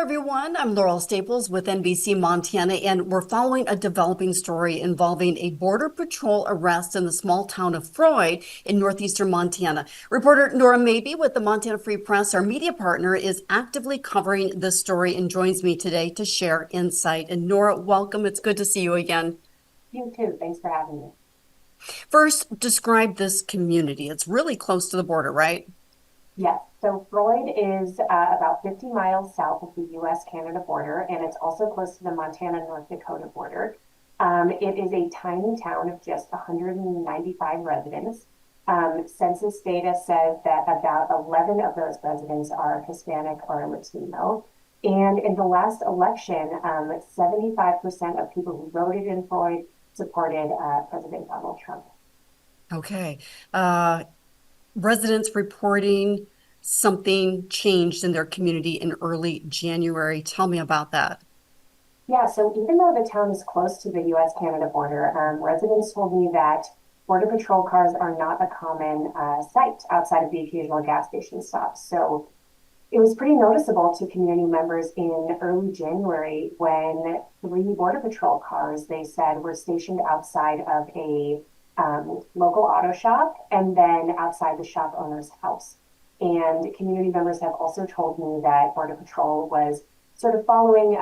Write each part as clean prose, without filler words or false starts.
everyone. I'm Laurel Staples with NBC Montana, and we're following a developing story involving a Border Patrol arrest in the small town of Froid in northeastern Montana. Reporter Nora Mabie with the Montana Free Press, our media partner, is actively covering this story and joins me today to share insight. And Nora, welcome. It's good to see you again. You too. Thanks for having me. First, describe this community. It's really close to the border, right? Yes, so Froid is about 50 miles south of the US-Canada border, and it's also close to the Montana-North Dakota border. It is a tiny town of just 195 residents. Census data says that about 11 of those residents are Hispanic or Latino. And in the last election, 75% of people who voted in Froid supported President Donald Trump. Okay. Residents reporting something changed in their community in early January. Tell me about that. Yeah, so even though the town is close to the US-Canada border, residents told me that Border Patrol cars are not a common sight outside of the occasional gas station stops. So it was pretty noticeable to community members in early January when three Border Patrol cars, they said, were stationed outside of a local auto shop and then outside the shop owner's house. And community members have also told me that Border Patrol was sort of following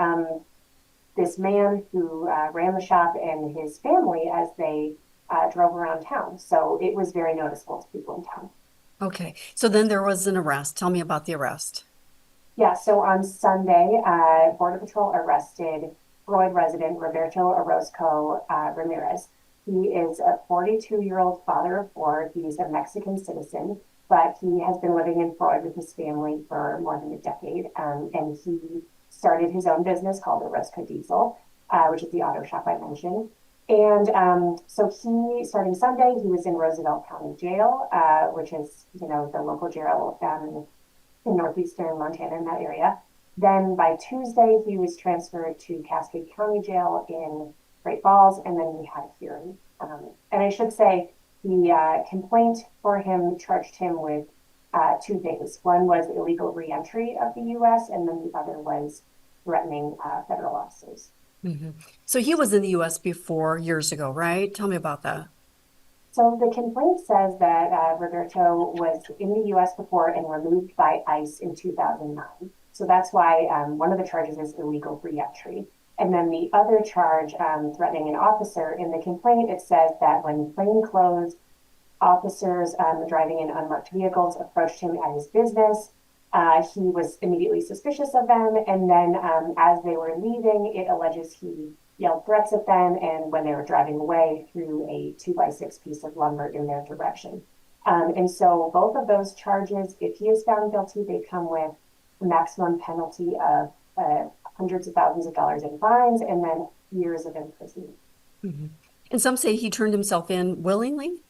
this man who ran the shop and his family as they drove around town. So it was very noticeable to people in town. Okay. So then there was an arrest. Tell me about the arrest. Yeah, so on Sunday, Border Patrol arrested Froid resident Roberto Orozco-Ramirez. He is a 42-year-old father of four. He's a Mexican citizen, but he has been living in Froid with his family for more than a decade. And he started his own business called Orozco Diesel, which is the auto shop I mentioned. And so starting Sunday, he was in Roosevelt County Jail, which is, the local jail in northeastern Montana in that area. Then by Tuesday, he was transferred to Cascade County Jail in Great Falls, and then we had a hearing. And I should say, the complaint for him charged him with two things. One was illegal reentry of the U.S., and then the other was threatening federal officers. Hmm. So he was in the U.S. before years ago, right? Tell me about that. So the complaint says that Roberto was in the U.S. before and removed by ICE in 2009. So that's why one of the charges is illegal reentry. And then the other charge, threatening an officer, in the complaint, it says that when plainclothes officers driving in unmarked vehicles approached him at his business, he was immediately suspicious of them. And then as they were leaving, it alleges he yelled threats at them, and when they were driving away, threw a 2x6 piece of lumber in their direction. And so both of those charges, if he is found guilty, they come with a maximum penalty of hundreds of thousands of dollars in fines and then years of imprisonment. Hmm. And some say he turned himself in willingly.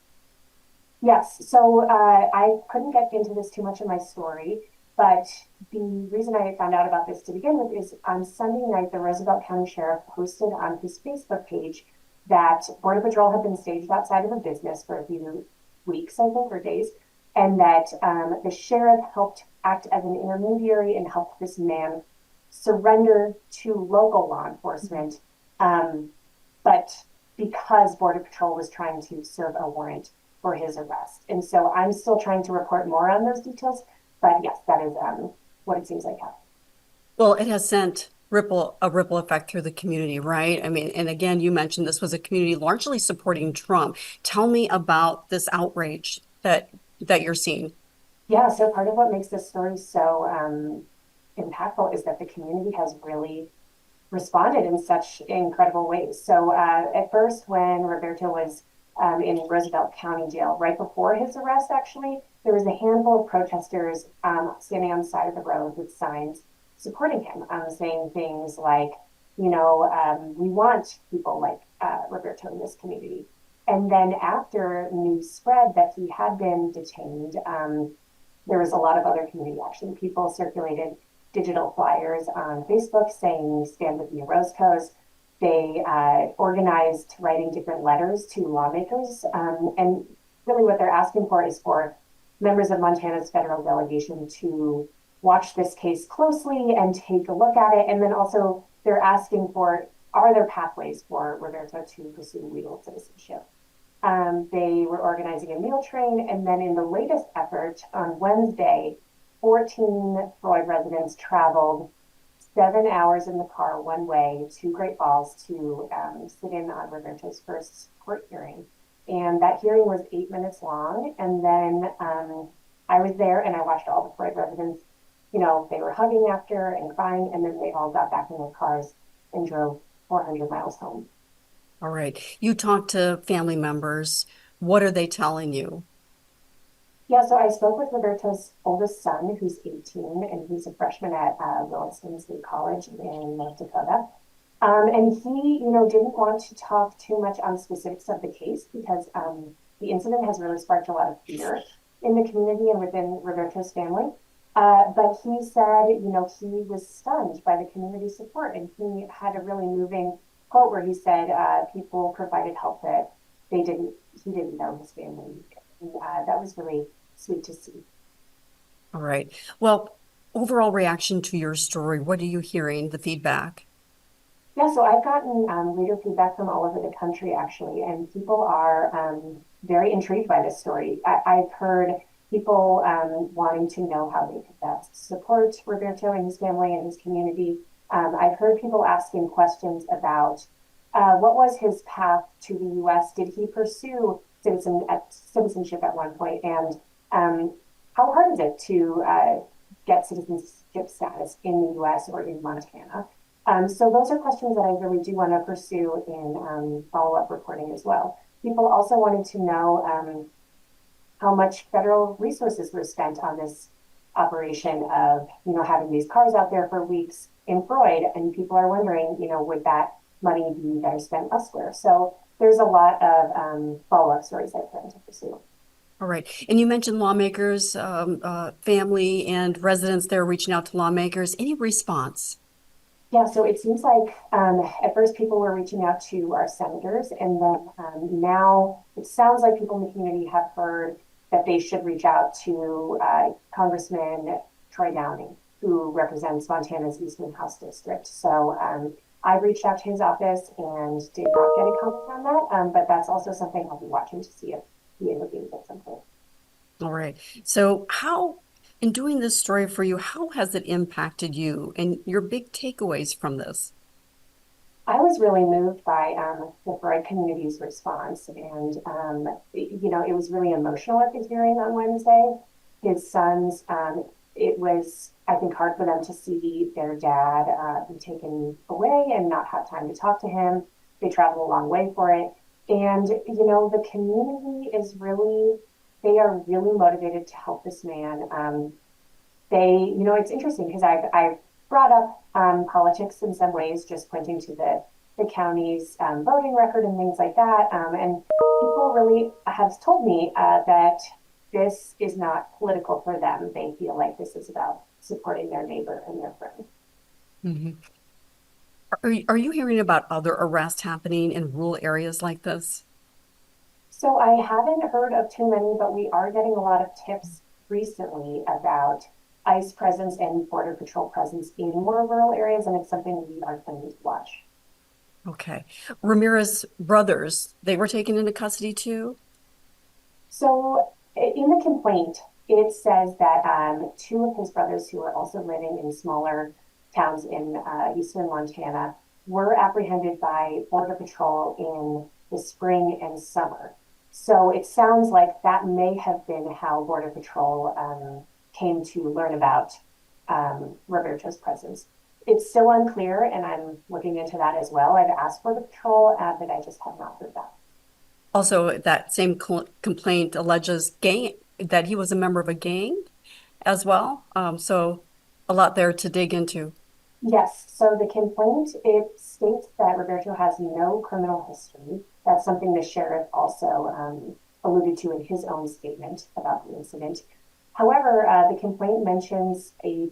Yes, so I couldn't get into this too much in my story, but the reason I found out about this to begin with is on Sunday night, the Roosevelt County Sheriff posted on his Facebook page that Border Patrol had been staged outside of a business for a few weeks, I think, or days, and that the sheriff helped act as an intermediary and helped this man surrender to local law enforcement. But because Border Patrol was trying to serve a warrant for his arrest. And so I'm still trying to report more on those details. But yes, that is what it seems like happened. Well, it has sent a ripple effect through the community, right? I mean, and again, you mentioned this was a community largely supporting Trump. Tell me about this outrage that you're seeing. Yeah, so part of what makes this story so impactful is that the community has really responded in such incredible ways. So at first, when Roberto was in Roosevelt County Jail, right before his arrest, actually, there was a handful of protesters standing on the side of the road with signs supporting him, saying things like, we want people like Roberto in this community. And then after news spread that he had been detained, there was a lot of other community action. People circulated digital flyers on Facebook saying, stand with the Orozcos. They organized writing different letters to lawmakers. And really what they're asking for is for members of Montana's federal delegation to watch this case closely and take a look at it. And then also they're asking for, are there pathways for Roberto to pursue legal citizenship? They were organizing a meal train. And then in the latest effort on Wednesday, 14 Froid residents traveled 7 hours in the car one way to Great Falls to sit in on Roberto's first court hearing. And that hearing was 8 minutes long. And then I was there and I watched all the Froid residents, they were hugging after and crying. And then they all got back in their cars and drove 400 miles home. All right. You talked to family members. What are they telling you? Yeah, so I spoke with Roberto's oldest son, who's 18, and he's a freshman at Williston State College in North Dakota. And he, didn't want to talk too much on specifics of the case because the incident has really sparked a lot of fear in the community and within Roberto's family. But he said, he was stunned by the community support, and he had a really moving quote where he said, people provided help that he didn't know his family. And, that was really sweet to see. All right. Well, overall reaction to your story, what are you hearing, the feedback? Yeah, so I've gotten reader feedback from all over the country, actually, and people are very intrigued by this story. I've heard people wanting to know how they could best support Roberto and his family and his community. I've heard people asking questions about what was his path to the U.S.? Did he pursue citizenship at one point? And how hard is it to get citizenship status in the U.S. or in Montana? So those are questions that I really do want to pursue in follow-up reporting as well. People also wanted to know how much federal resources were spent on this operation of, having these cars out there for weeks in Froid, and people are wondering, would that money be better spent elsewhere? So there's a lot of follow-up stories I plan to pursue. All right. And you mentioned lawmakers, family and residents there reaching out to lawmakers. Any response? Yeah, so it seems like at first people were reaching out to our senators, and then now it sounds like people in the community have heard that they should reach out to Congressman Troy Downing, who represents Montana's Eastern House District. So I've reached out to his office and did not get a comment on that, but that's also something I'll be watching to see if he intervenes at some point. All right. So in doing this story for you, how has it impacted you and your big takeaways from this? I was really moved by the Froid community's response, and it was really emotional at the hearing on Wednesday. His sons, it was, I think, hard for them to see their dad be taken away and not have time to talk to him. They traveled a long way for it, and the community is they are really motivated to help this man. It's interesting because I've brought up politics in some ways, just pointing to the county's voting record and things like that. And people really have told me that this is not political for them. They feel like this is about supporting their neighbor and their friend. Mhm. Are you hearing about other arrests happening in rural areas like this? So I haven't heard of too many, but we are getting a lot of tips recently about ICE presence and Border Patrol presence in more rural areas, and it's something we are planning to watch. Okay. Ramirez brothers, they were taken into custody too? So in the complaint, it says that two of his brothers who are also living in smaller towns in eastern Montana were apprehended by Border Patrol in the spring and summer. So it sounds like that may have been how Border Patrol came to learn about Roberto's presence. It's still unclear, and I'm looking into that as well. I've asked Border Patrol, but I just have not heard that. Also, that same complaint alleges that he was a member of a gang as well. So a lot there to dig into. Yes, so the complaint, it states that Roberto has no criminal history. That's something the sheriff also alluded to in his own statement about the incident. However, the complaint mentions a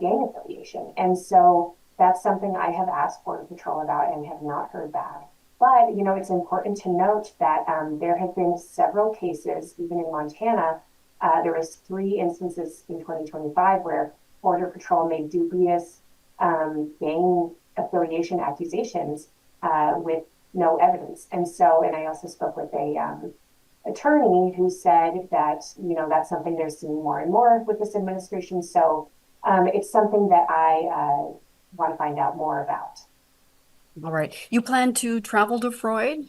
gang affiliation. And so that's something I have asked Border Patrol about and have not heard back. But, it's important to note that there have been several cases, even in Montana. There was 3 instances in 2025 where Border Patrol made dubious gang affiliation accusations with no evidence. And I also spoke with a attorney who said that, that's something they're seeing more and more with this administration. So it's something that I want to find out more about. All right. You plan to travel to Froid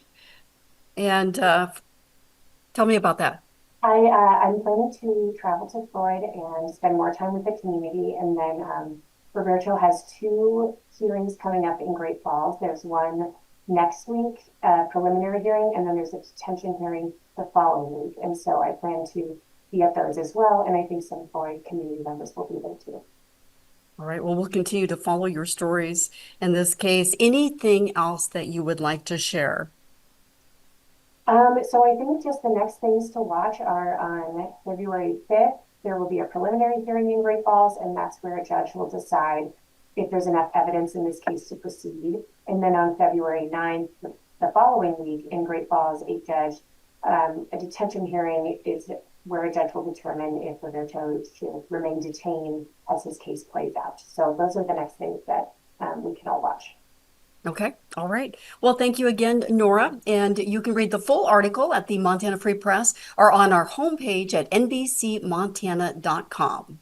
and tell me about that. I'm planning to travel to Froid and spend more time with the community. And then Roberto has two hearings coming up in Great Falls. There's one next week, a preliminary hearing, and then there's a detention hearing the following week. And so I plan to be at those as well. And I think some Froid community members will be there too. All right. Well, we'll continue to follow your stories in this case. Anything else that you would like to share? So I think just the next things to watch are on February 5th. There will be a preliminary hearing in Great Falls, and that's where a judge will decide if there's enough evidence in this case to proceed. And then on February 9th, the following week in Great Falls, a detention hearing is where a judge will determine if Roberto should remain detained as his case plays out. So those are the next things that we can all watch. Okay. All right. Well, thank you again, Nora. And you can read the full article at the Montana Free Press or on our homepage at nbcmontana.com.